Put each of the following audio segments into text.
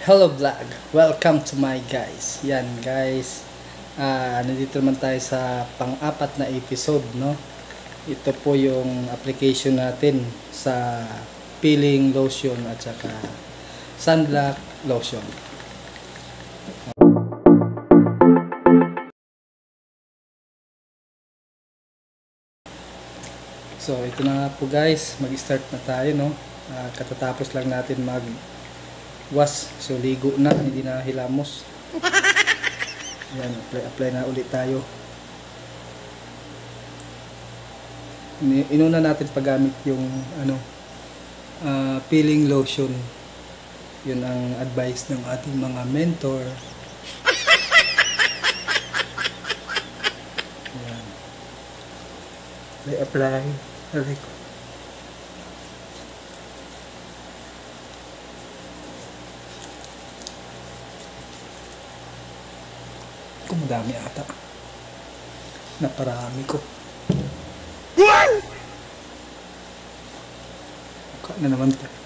Hello vlog, welcome to my guys. Yan guys, nandito naman tayo sa pang-apat na episode, no? Ito po yung application natin sa peeling lotion at saka sunblock lotion. So ito na nga po guys, mag-start na tayo, no? Katatapos lang natin wash, so ligo na, hindi na hilamos. Yan, apply na ulit tayo. Inuna natin paggamit yung peeling lotion. Yun ang advice ng ating mga mentor. Yan. Apply. Kung madami ata. Naparami ko. Mukha na naman ito.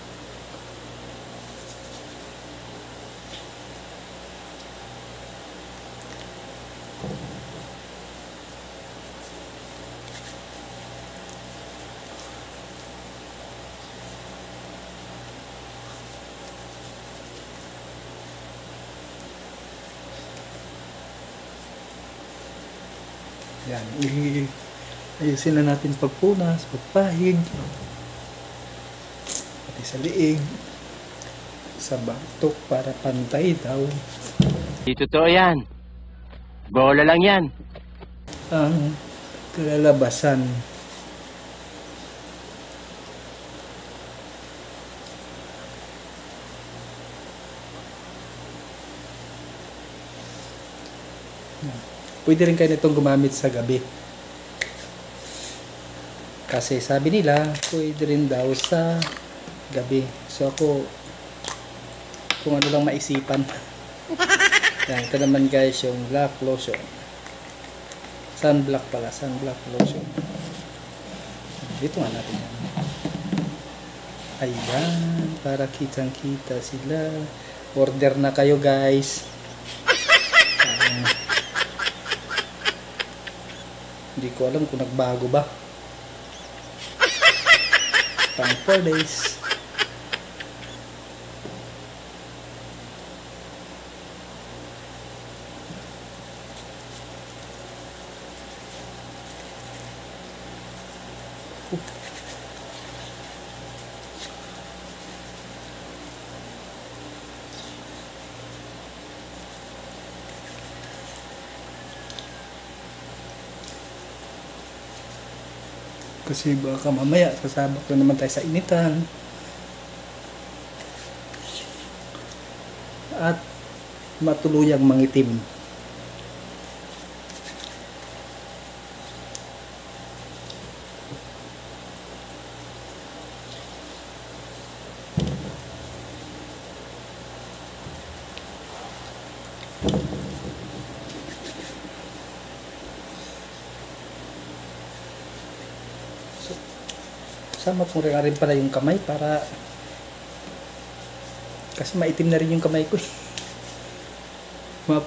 Yan, ayusin na natin pagpunas, pagpahid, pati sa liig, sa batok para pantay daw. Di totoo yan. Bola lang yan. Ang kalalabasan. Pwede rin kayo nitong gumamit sa gabi. Kasi sabi nila, pwede rin daw sa gabi. So ako, kung ano lang maisipan. Yan, ito naman guys, yung black lotion. Sunblock pala, sunblock lotion. Dito nga natin yan. Ayan, para kitang-kita sila. Order na kayo guys. Hindi ko alam kung nagbago ba. Pang 4 days. Kasi baka mamaya sasabak na naman tayo sa initan at matuluyang mangitim. Sama po rin pala yung kamay para kasi maitim na rin yung kamay ko.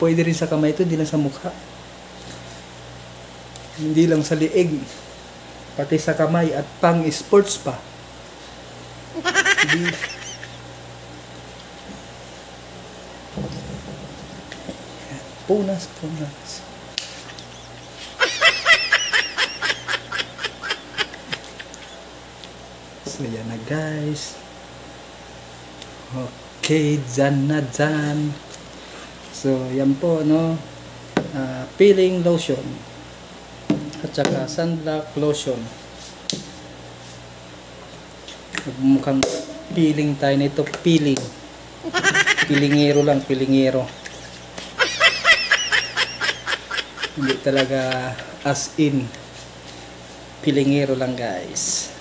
Pwede rin sa kamay ito, hindi lang sa mukha. Hindi lang sa liig. Pati sa kamay at pang sports pa. Hindi. Punas. So yan na guys. Okay, dyan na dyan. So yan po, no, peeling lotion at saka sunblock lotion. Mukhang peeling tayo nito. Peeling. Pilingero lang, pilingero. Hindi talaga as in. Pilingero lang guys.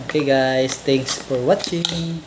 Okay guys, thanks for watching.